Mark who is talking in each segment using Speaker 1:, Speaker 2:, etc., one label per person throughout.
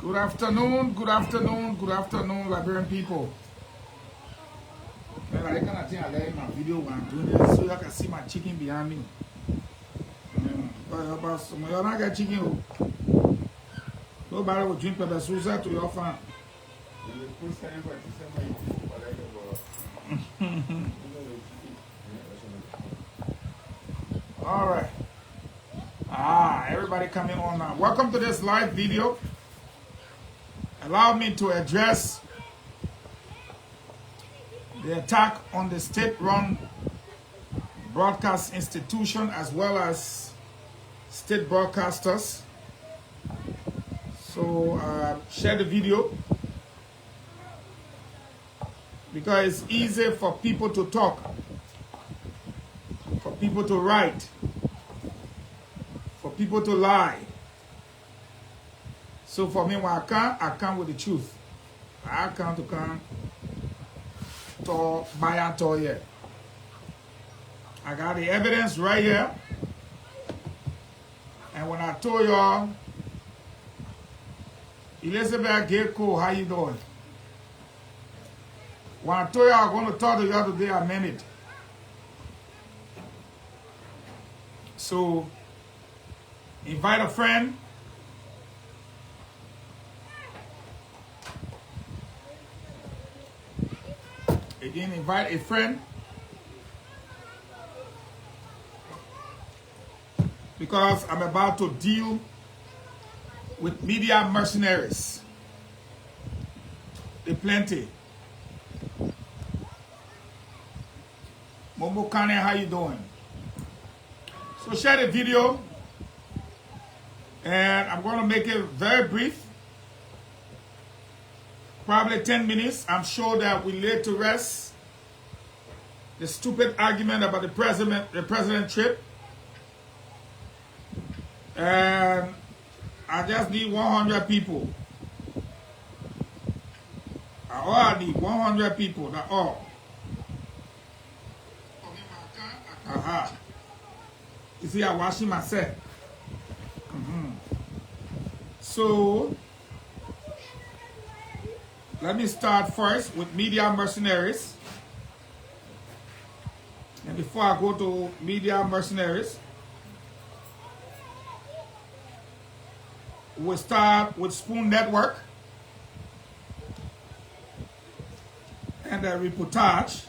Speaker 1: Good afternoon, Liberian people. Man, I cannot think I like my video when I'm doing this so you can see my chicken behind me. You're not get chicken. Nobody will drink pepper soup to your farm. All right. Everybody coming on now. Welcome to this live video. Allow me to address the attack on the state-run broadcast institution as well as state broadcasters. So share the video because it's easy for people to talk, for people to write, for people to lie. So for me, when I come with the truth. I come to buy and talk here. I got the evidence right here. And when I told y'all, Elizabeth Gayco, how you doing? When I told y'all I'm going to talk to y'all today, I meant it. So, invite a friend. Again, invite a friend. Because I'm about to deal with media mercenaries. They plenty. Momo Kane, how you doing? So share the video. And I'm going to make it very brief. Probably 10 minutes. I'm sure that we lay to rest the stupid argument about the president trip. And I just need 100 people. All I need 100 people. That's all. You see, I'm washing myself. So, let me start first with media mercenaries. And before I go to media mercenaries, we'll start with Spoon Network and a reportage.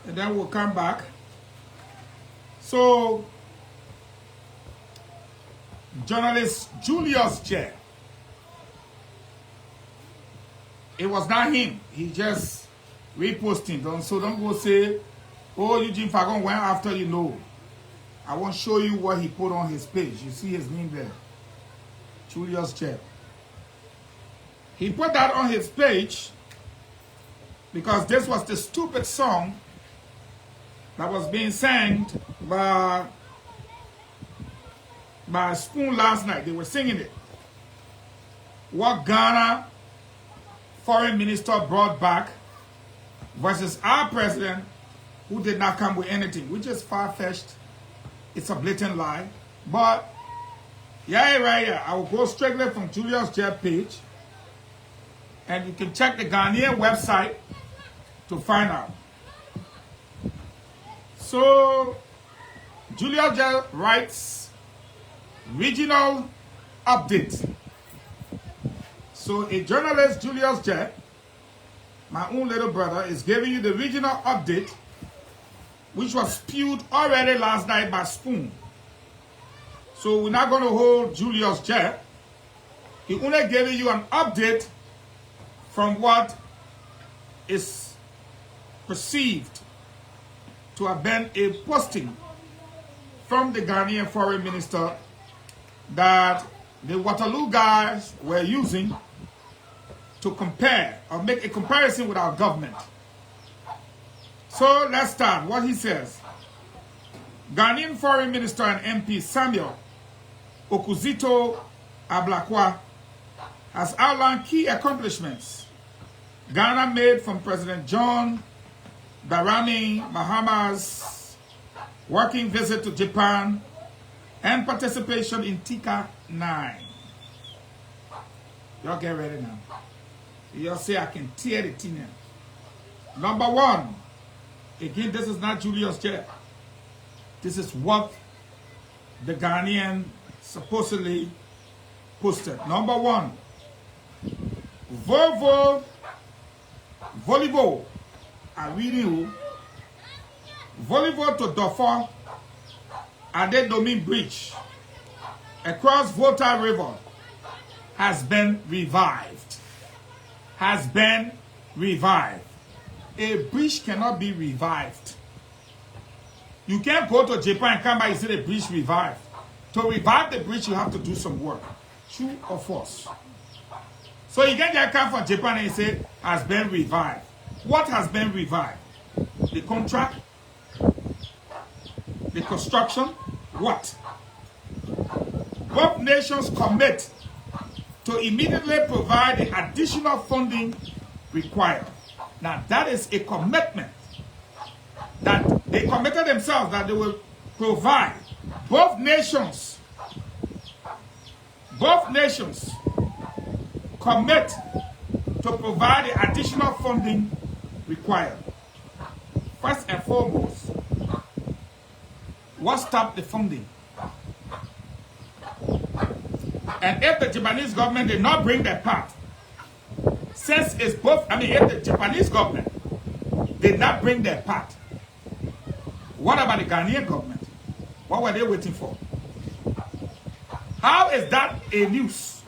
Speaker 1: And then we'll come back. So, journalist Julius J. It was not him. He just reposting. So don't go say, oh, Eugene Fahngon went after you. No. I won't show you what he put on his page. You see his name there. Julius J. He put that on his page because this was the stupid song that was being sang by Spoon last night. They were singing it. What Ghana foreign minister brought back versus our president who did not come with anything, which is far-fetched. It's a blatant lie. But, yeah, right here. I will go straightly from Julius J page. And you can check the Ghanaian website to find out. So, Julius J writes, regional update. So, a journalist, Julius J, my own little brother, is giving you the regional update, which was spewed already last night by Spoon. So, we're not going to hold Julius J. He only giving you an update from what is perceived to have been a posting from the Ghanaian foreign minister that the Waterloo guys were using to compare or make a comparison with our government. So let's start. What he says. Ghanaian foreign minister and MP Samuel Okuzito Ablakwa has outlined key accomplishments Ghana made from President John Dramani Mahama's working visit to Japan and participation in TICA 9. Y'all get ready now. Y'all say I can tear the thing in. Number one, again, this is not Julius J. This is what the Ghanaian supposedly posted. Number one, volleyball. I'm reading you. Volleyball to Dofo Adedomi Bridge across Volta River has been revived. Has been revived. A bridge cannot be revived. You can't go to Japan and come back and see the bridge revived. To revive the bridge, you have to do some work. True or false? So you can't just come from Japan and say, has been revived. What has been revived? The contract? The construction? What? Both nations commit to immediately provide the additional funding required. Now that is a commitment that they committed themselves that they will provide. Both nations commit to provide the additional funding required. First and foremost, what stopped the funding? And if the Japanese government did not bring their part, since it's both, if the Japanese government did not bring their part, what about the Ghanaian government? What were they waiting for? How is that a news?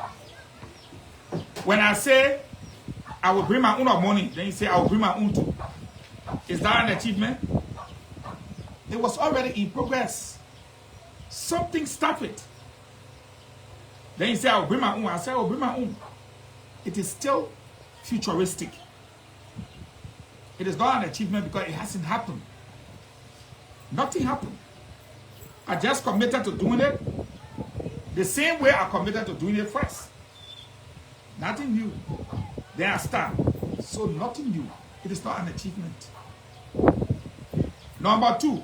Speaker 1: When I say, I will bring my own money, then you say, I will bring my own too. Is that an achievement? It was already in progress. Something stopped it. Then you say, I will bring my own. I say, I will bring my own. It is still futuristic. It is not an achievement because it hasn't happened. Nothing happened. I just committed to doing it the same way I committed to doing it first. Nothing new. Then I start. So nothing new. It is not an achievement. Number two,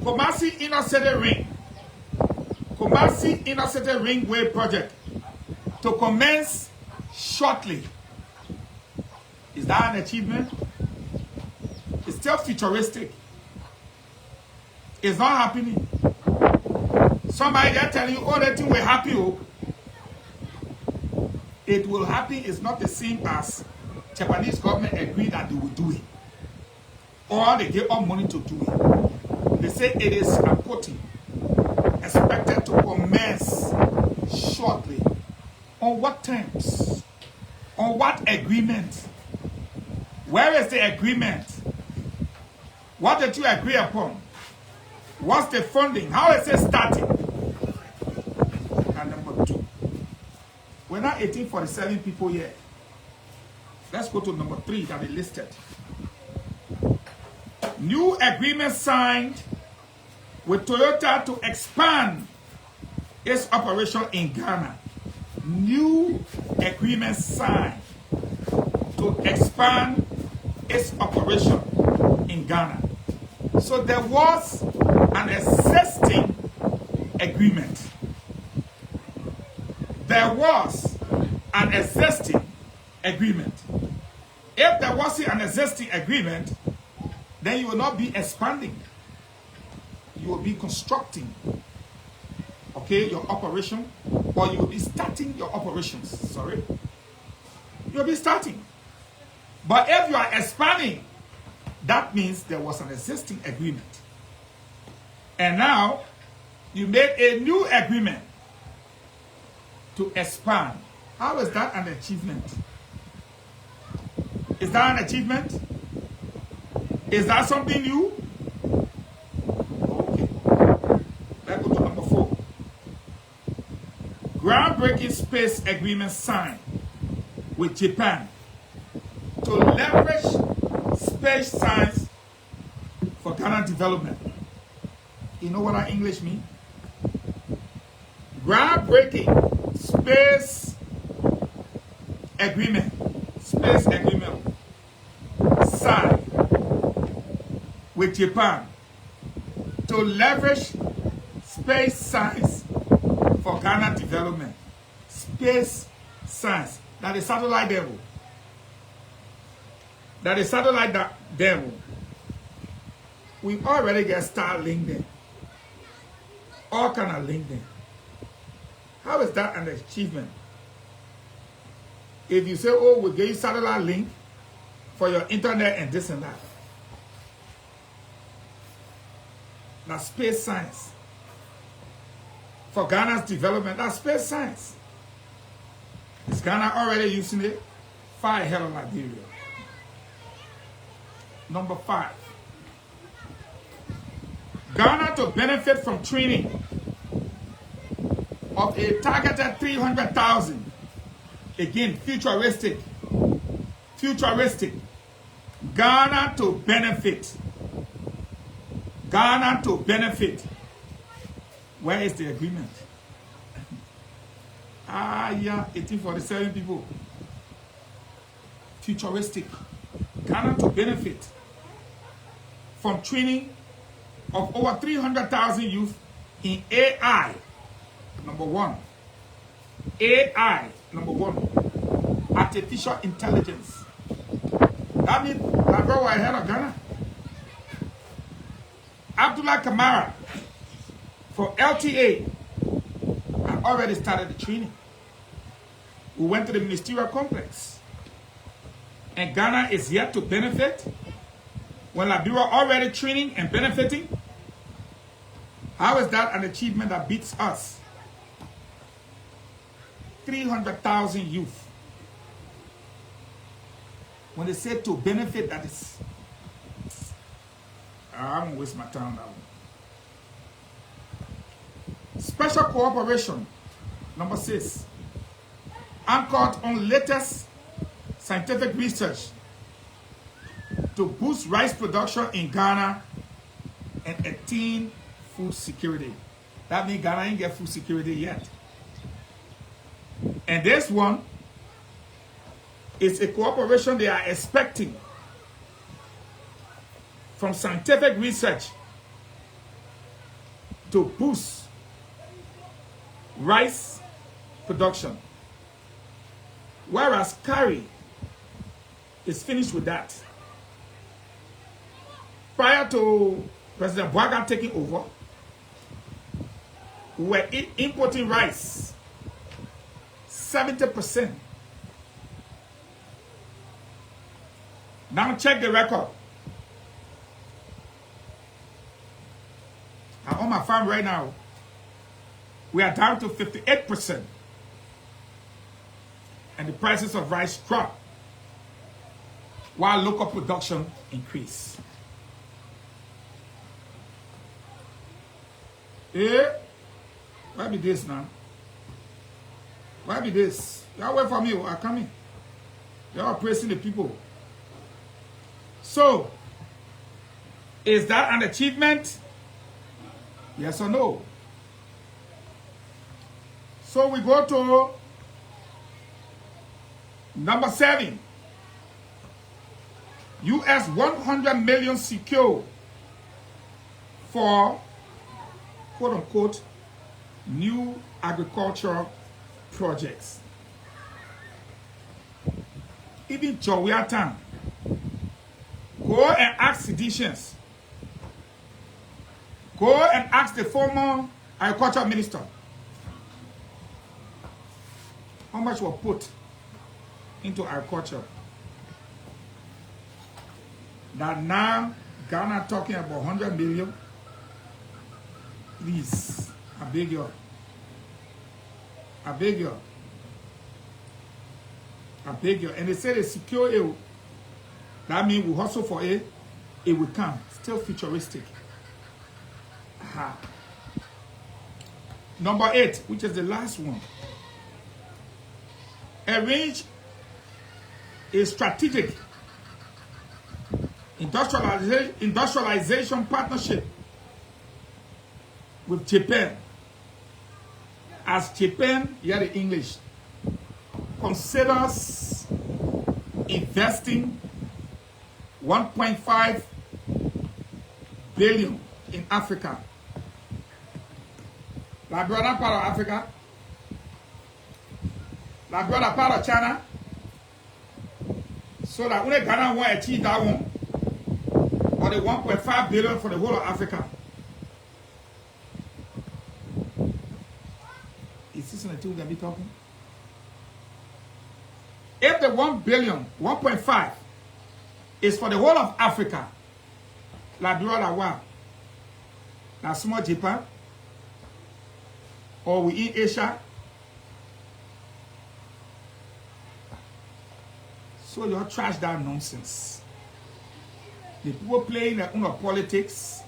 Speaker 1: Kumasi Inner City Ring. Kumasi Inner City Ringway project to commence shortly. Is that an achievement? It's still futuristic. It's not happening. Somebody there telling you, oh, that thing will happen. Oh. It will happen. It's not the same as Japanese government agreed that they will do it. Or they give up money to do it. They say it is, I'm quoting, expected to commence shortly. On what terms? On what agreement? Where is the agreement? What did you agree upon? What's the funding? How is it starting? And number two, we're not 1847 people here. Let's go to number three that they listed. New agreement signed with Toyota to expand its operation in Ghana. New agreement signed to expand its operation in Ghana. So there was an existing agreement. There was an existing agreement. If there wasn't an existing agreement, then you will not be expanding. You will be constructing, okay, your operation, or you will be starting your operations. Sorry. You'll be starting. But if you are expanding, that means there was an existing agreement. And now, you made a new agreement to expand. How is that an achievement? Is that an achievement? Is that something new? Okay. Let's go to number 4. Groundbreaking space agreement signed with Japan to leverage space science for Ghana development. You know what that English means? Groundbreaking space agreement, space agreement, signed with Japan to leverage space science for Ghana development. Space science. That is satellite devil. That is satellite devil. We already get Starlink there. All kind of link there. How is that an achievement? If you say, oh, we give you satellite link for your internet and this and that. That's space science. For Ghana's development, that's space science. Is Ghana already using it? Far ahead of Liberia. Number 5. Ghana to benefit from training of a targeted 300,000. Again, futuristic. Futuristic. Ghana to benefit. Ghana to benefit. Where is the agreement? Yeah, 1847 people. Futuristic. Ghana to benefit from training of over 300,000 youth in AI. Number 1. AI. Number 1. Artificial intelligence. That means that go ahead of Ghana. Abdullah Kamara for LTA had already started the training. We went to the ministerial complex. And Ghana is yet to benefit when Liberia already training and benefiting. How is that an achievement that beats us? 300,000 youth. When they say to benefit, that is... I won't waste my time on that one. Special cooperation. Number 6. Anchored on latest scientific research to boost rice production in Ghana and attain food security. That means Ghana ain't get food security yet. And this one is a cooperation they are expecting from scientific research to boost rice production. Whereas Kari is finished with that. Prior to President Bwaga taking over, we were importing rice 70%. Now check the record. I'm on my farm right now. We are down to 58%. And the prices of rice drop while local production increase. Why be this now? Why be this? Y'all wait for me. I come in. Y'all praising the people. So, is that an achievement? Yes or no? So we go to number 7. US 100 million secure for quote unquote new agricultural projects. Even Jowiatan, go and ask seditions. Go and ask the former agriculture minister how much was put into agriculture. That now Ghana talking about 100 million. Please, I beg you. I beg you. I beg you. And they say they secure it. That means we hustle for it. It will come. Still futuristic. Aha. Number 8, which is the last one. Arrange a strategic industrialization partnership with Japan. As Japan, hear the English. considers investing 1.5 billion in Africa. Liberia part of Africa. Liberia part of China. So that only Ghana won't achieve that one. Or the 1.5 billion for the whole of Africa. Is this the two that be talking? If the 1 billion, 1.5 is for the whole of Africa, Liberia la wa, na small Japan, or we in Asia. So you trash that nonsense. The people playing their own politics.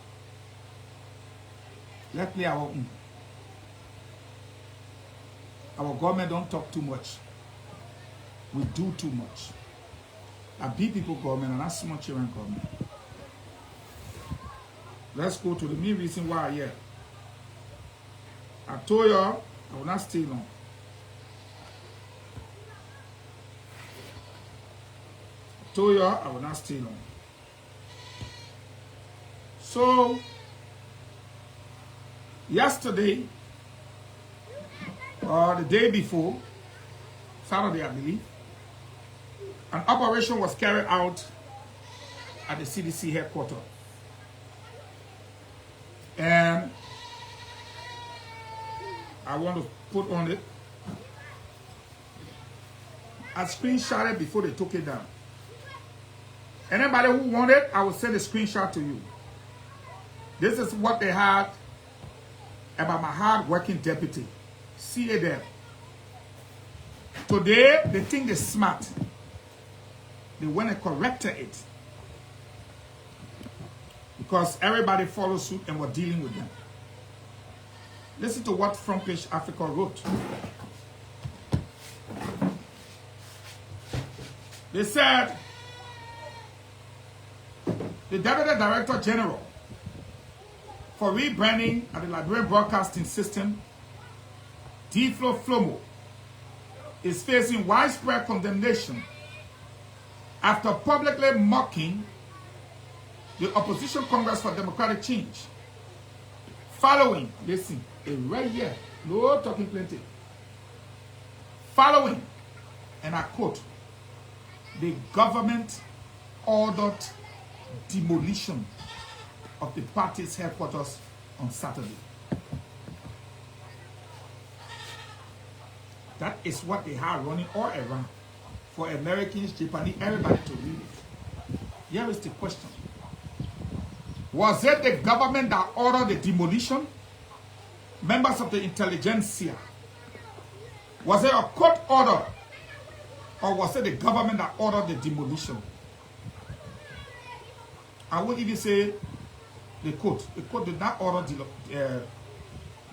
Speaker 1: Let's play our own. Our government don't talk too much. We do too much. A big people government and not small children government. Let's go to the main reason why I'm here. I told you I will not stay long. I told you I will not stay long. So, yesterday, or the day before, Saturday I believe, an operation was carried out at the CDC headquarters. And I want to put on it. I screenshot it before they took it down. Anybody who wanted it, I will send a screenshot to you. This is what they had about my hard-working deputy. See it there. Today, they think they're smart. They went and corrected it. Because everybody followed suit and were dealing with them. Listen to what Front Page Africa wrote. They said, the Deputy Director General for rebranding at the Liberian Broadcasting System, D-Flo Flomo, is facing widespread condemnation after publicly mocking the Opposition Congress for Democratic Change. Following, listen, right here, no talking plenty. Following, and I quote, the government ordered demolition of the party's headquarters on Saturday. That is what they have running all around for Americans, Japanese, everybody to read it. Here is the question. Was it the government that ordered the demolition? Members of the intelligentsia? Was it a court order? Or was it the government that ordered the demolition? I won't even say the court. The court did not order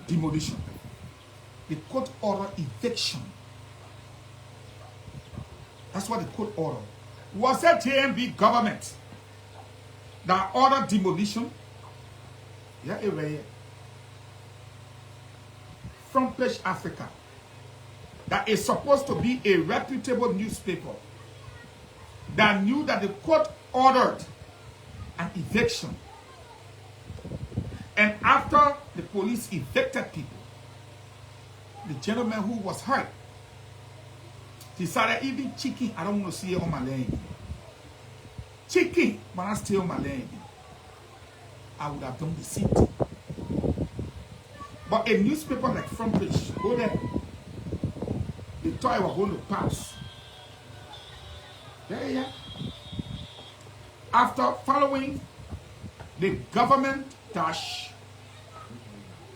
Speaker 1: demolition. The court ordered eviction. That's what the court ordered. Was it JMB government that ordered demolition? Yeah, right here. Front Page Africa, that is supposed to be a reputable newspaper, that knew that the court ordered an eviction. And after the police evicted people, the gentleman who was hurt decided, even chicken, I don't want to see it on my land. Chicken, but I stay on my land. I would have done the same thing. But a newspaper like Front Page, go there. They thought I was going to pass. Yeah. After following the government dash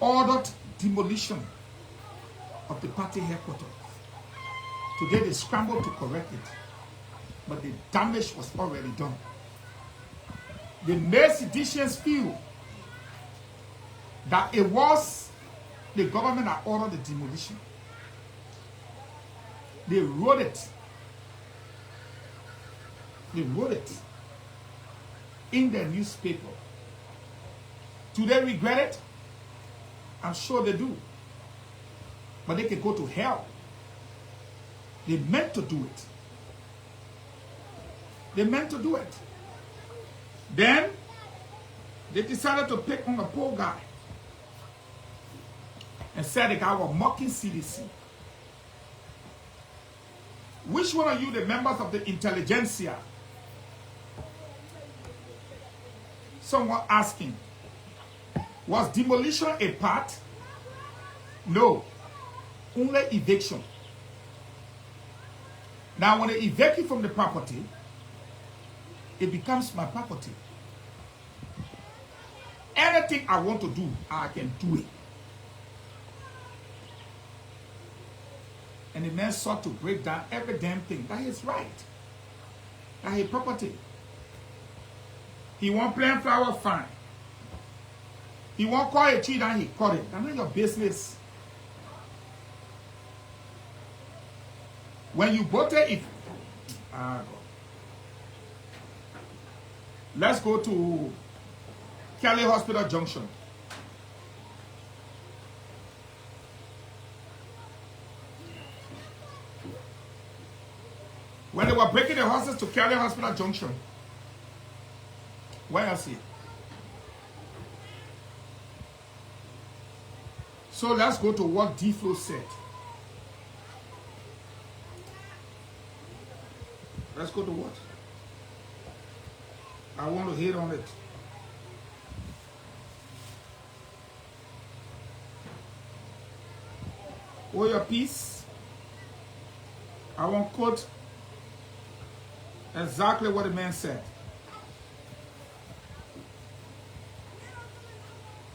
Speaker 1: ordered demolition of the party headquarters. Today they scrambled to correct it, but the damage was already done. The Mercenaries feel that it was the government that ordered the demolition. They wrote it. They wrote it in their newspaper. Do they regret it? I'm sure they do. But they can go to hell. They meant to do it. They meant to do it. Then they decided to pick on a poor guy and said the guy was mocking CDC. Which one of you, the members of the intelligentsia? Someone asking, was demolition a part? No, only eviction. Now, when they evict you from the property, it becomes my property. Anything I want to do, I can do it. And the man sought to break down every damn thing. That is right. That is property. He won't plant flower, fine. He won't cut a tree down, he cut it. That's not your business. When you bought it, let's go to Kelly Hospital Junction. When they were breaking the horses to Kelly Hospital Junction, where else here? So let's go to what D-Flow said. Let's go to what? I want to hit on it. Hold your peace. I want to quote exactly what the man said.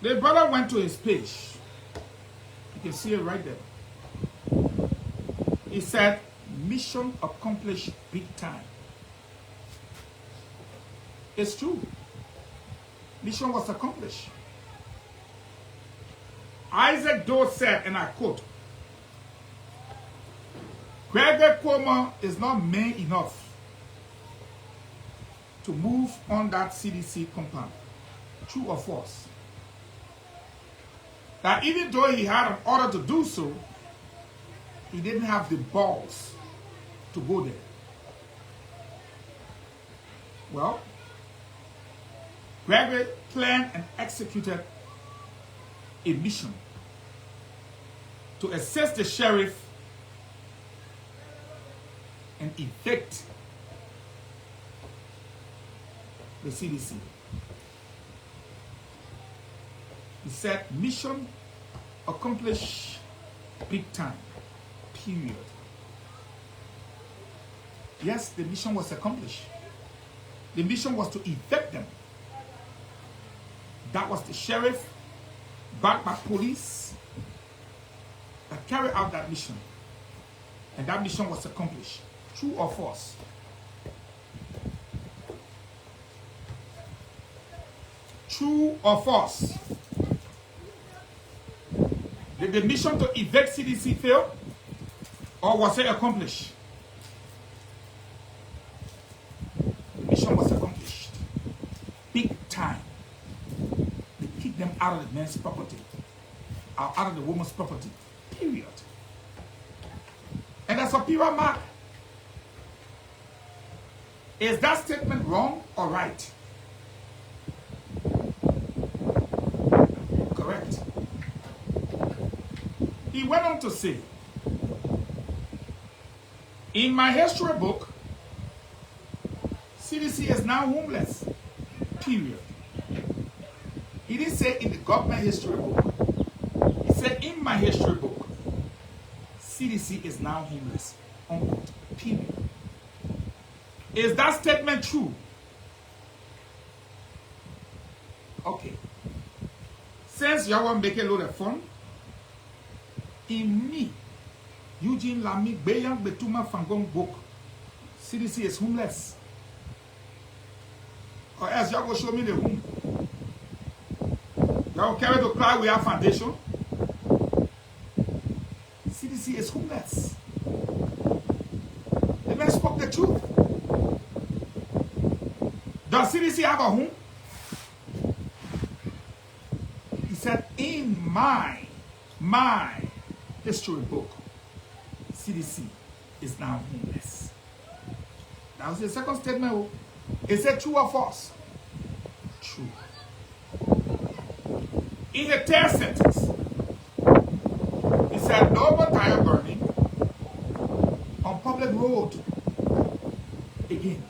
Speaker 1: The brother went to his page. You can see it right there. He said, mission accomplished big time. It's true. Mission was accomplished. Isaac Doe said, and I quote, Gregory Cuomo is not man enough to move on that CDC compound. True or false? That even though he had an order to do so, he didn't have the balls to go there. Well, Gregory planned and executed a mission to assist the sheriff and evict the CDC. He said, mission accomplished big time, period. Yes, the mission was accomplished. The mission was to evict them. That was the sheriff, backed by police, that carried out that mission. And that mission was accomplished. True or false? True or false? Did the mission to evict CDC fail? Or was it accomplished? The mission was accomplished. Big time. They kicked them out of the man's property. Out of the woman's property. Period. And that's a period mark. Is that statement wrong or right? Correct. He went on to say, in my history book, CDC is now homeless. Period. He didn't say in the government history book. He said in my history book, CDC is now homeless. Unquote. Period. Is that statement true? Okay. Since y'all want to make a load of fun, in me, Eugene Fahngon book, CDC is homeless. Or else y'all go show me the room. Y'all carry to cry we have foundation. CDC is homeless. The man spoke the truth. Does CDC have a home? He said, in my history book, CDC is now homeless. That was the second statement. Is it true or false? True. In the third sentence, he said, no more tire burning on public road again.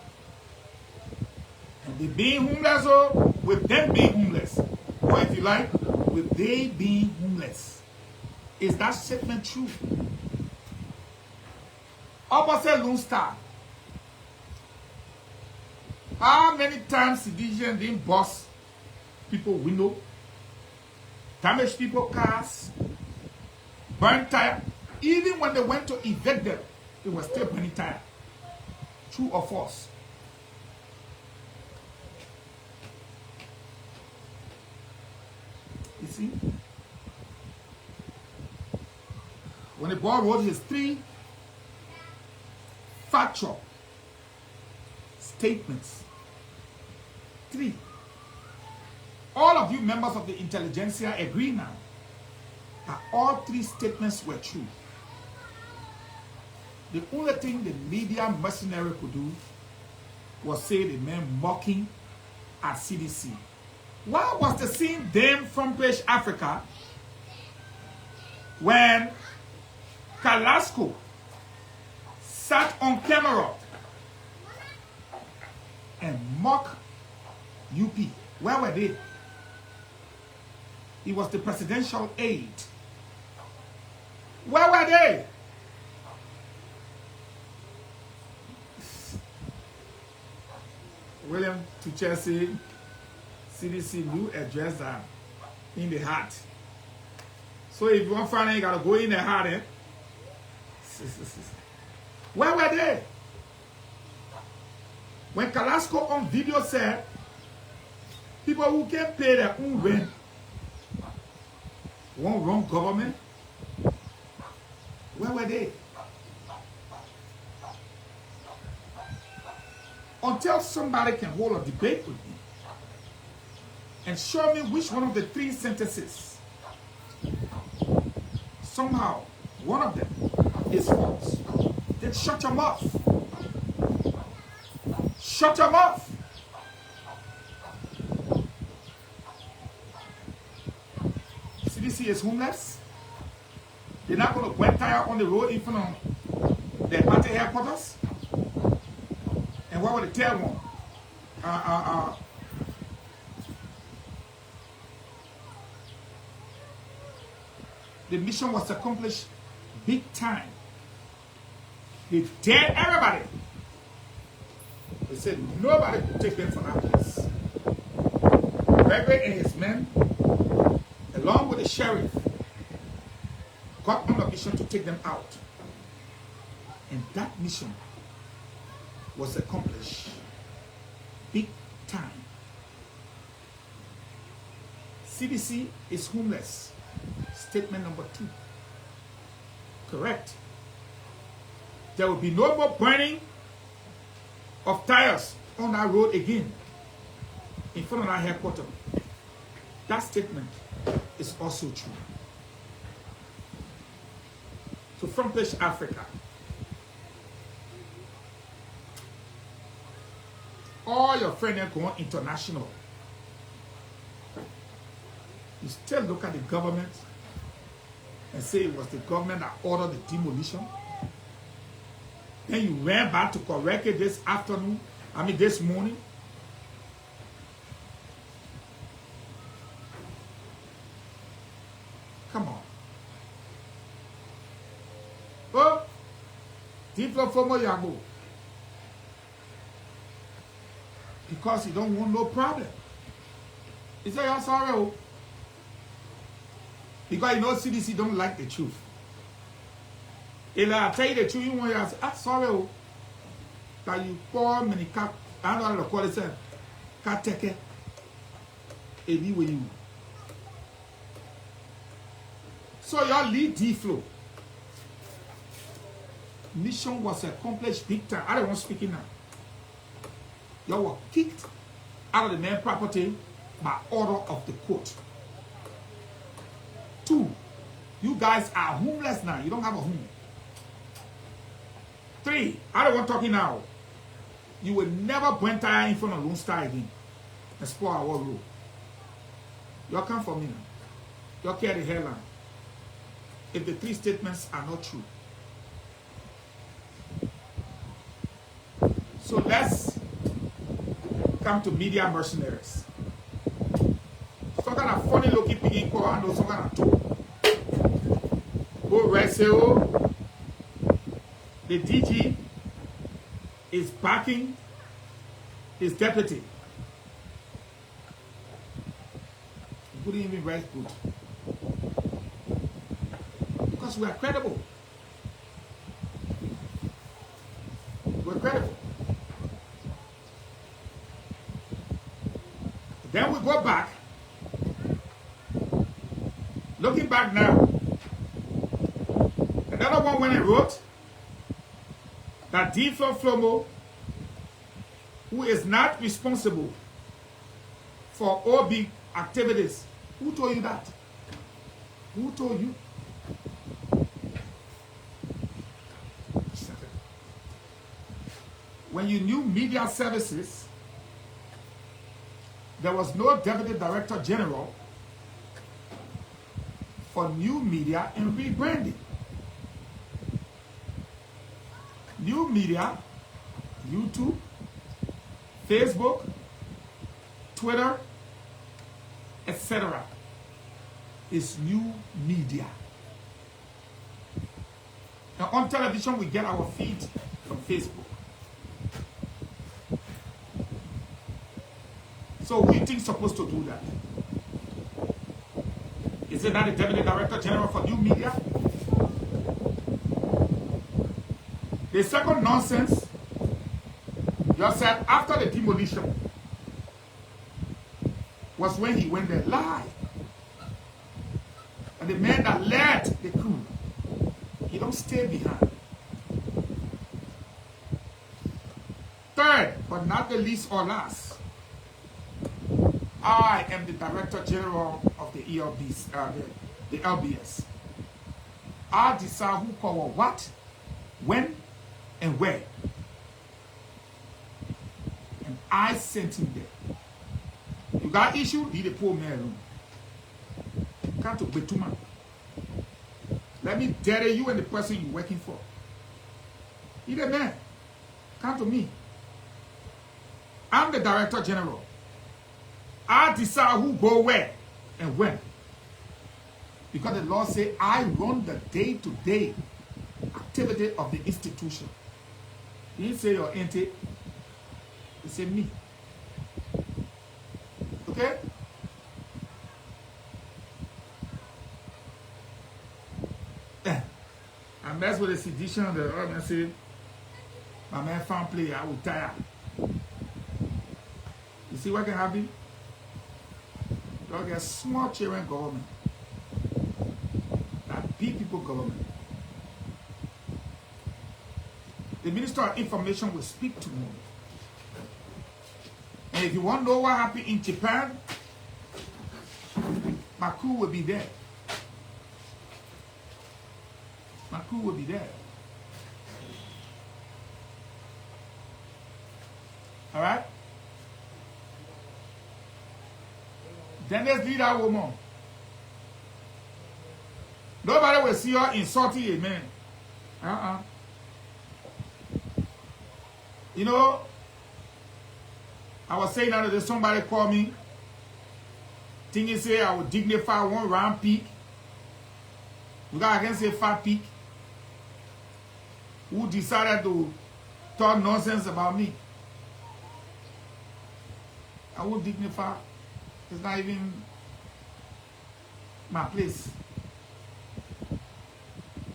Speaker 1: And they being homeless, or with them being homeless, or if you like, with they being homeless. Is that statement true? Opposite Lone Star. How many times civilians didn't bust people window, damage people cars, burn tire? Even when they went to evict them, it was still burning tire. True or false? You see? When the boy wrote his 3 factual statements, 3. All of you members of the intelligentsia agree now that all 3 statements were true. The only thing the media mercenary could do was say the man mocking at CDC. Why was the scene then from British Africa when Carrasco sat on camera and mocked UP? Where were they? He was the presidential aide. Where were they? William to Chelsea, CDC new address that in the heart. So if you want to find out, you gotta go in the heart, eh? Where were they? When Carrasco on video said people who can pay their own rent won't run government, where were they? Until somebody can hold a debate with me and show me which one of the 3 sentences, somehow one of them is false, then shut your mouth. Shut your mouth. CDC is homeless. They're not going to wet tire on the road in front of their party headquarters. And what would the third one? The mission was accomplished big time. They dared everybody. They said nobody could take them from that place. Gregory and his men, along with the sheriff, got on a mission to take them out. And that mission was accomplished big time. CDC is homeless. Statement number 2. Correct. There will be no more burning of tires on that road again in front of our headquarters. That statement is also true. So from British Africa, all your friends are going international. You still look at the government and say it was the government that ordered the demolition. Then you ran back to correct it this morning. Come on. Oh, Tiflo Fomo Yabo. Because you don't want no problem. He said, you're sorry. Because you know CDC don't like the truth. If I tell you the truth, you want to say, sorry. That you pour many cat, I don't know how to call it, cat take it. With you. So your lead D-flow. Mission was accomplished big time. I don't want speaking now. You were kicked out of the main property by order of the court. 2, you guys are homeless now. You don't have a home. 3, I don't want talking now. You will never point tire in front of Lone Star again. And spoil our road. You come for me now. You carry the hairline. If the 3 statements are not true. So let's come to media mercenaries. Some kind of funny looking picking call and some kind of talk. Go wrestle. The DG is backing his deputy. He couldn't even write good. Because we are credible. We're credible. Then we go back. Looking back now, another one when I wrote that Defo Flomo, who is not responsible for OB activities. Who told you that? Who told you? When you knew media services, there was no Deputy Director General for new media and rebranding. New media, YouTube, Facebook, Twitter, etc. is new media. Now on television, we get our feed from Facebook. So who do you think is supposed to do that? Is it not the Deputy Director General for new media? The second nonsense, you said after the demolition was when he went there live. And the man that led the crew, he don't stay behind. Third, but not the least or last, I am the Director General of the the LBS. I decide who call what, when, and where. And I sent him there. You got issue, leave the poor man alone. Can't to Betuma. Let me dare you and the person you're working for. He's a man. Come to me. I'm the Director General. I decide who go where and when. Because the law says I run the day-to-day activity of the institution. He didn't say your entity. He said me. Okay? I mess with the sedition, the other say, my man found play, I will tire. You see what can happen? You'll get small children government. That big people government. The Minister of Information will speak tomorrow. And if you want to know what happened in Japan, my crew will be there. My crew will be there. All right? Then let's lead that woman. Nobody will see her insulting a man. You know, I was saying that somebody called me, thinking say I would dignify one round peak. You guys can say fat peak. Who decided to talk nonsense about me? I won't dignify. It's not even my place.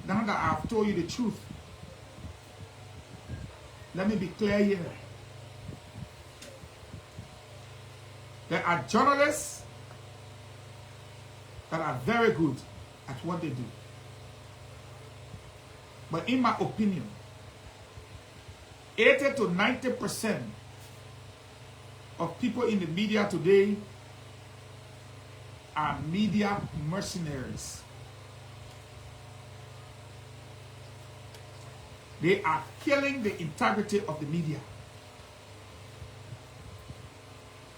Speaker 1: Now that I've told you the truth, let me be clear here. There are journalists that are very good at what they do. But in my opinion, 80 to 90% of people in the media today are media mercenaries. They are killing the integrity of the media.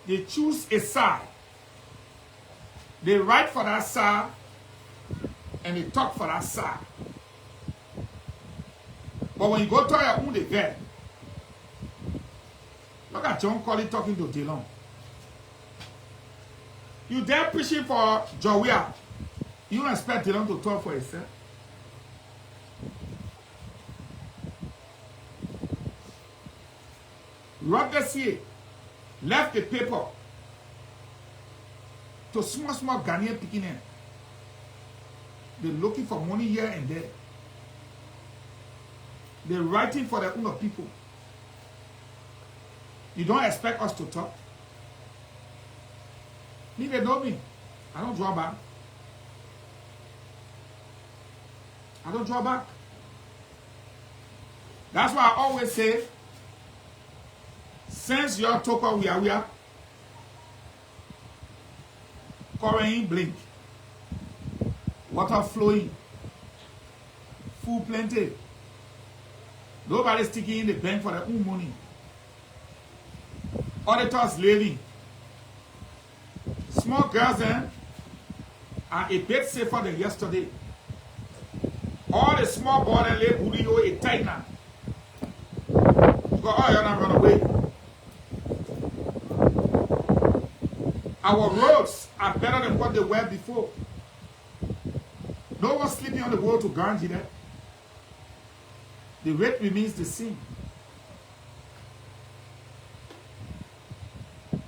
Speaker 1: They choose a side. They write for that side and they talk for that side. But when you go to your own event, look at John Colley talking to Dillon. You there preaching for Jowiah. You don't expect Dillon to talk for himself. Rob Dessier left the paper to small Ghanaian picking. They're looking for money here and there. They're writing for their own people. You don't expect us to talk? Me, they know me. I don't draw back. I don't draw back. That's why I always say, since your talker we are, current blink, water flowing, food plenty. Nobody sticking in the bank for their own money. Auditors living. Small girls are a bit safer than yesterday. All the small boys that live Burio is tight now. Because all you're not run away. Our roads are better than what they were before. No one sleeping on the road to guarantee that. The rate remains the same.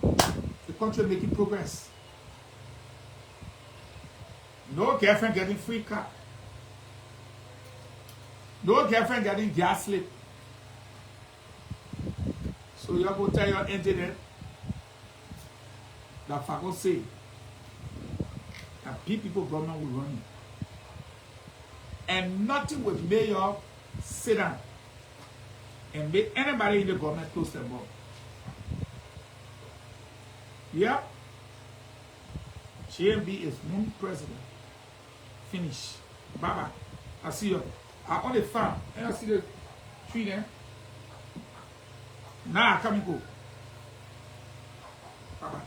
Speaker 1: The country making progress. No girlfriend getting free car. No girlfriend getting gas slip. So you have to tell your internet that Fago say that people government will run it. And nothing will make you sit down and make anybody in the government close their mouth. Yeah. JMB is one president. Finish. Bye bye. I see you. I on the farm. And I see the tree there. Now I come and go. Bye bye.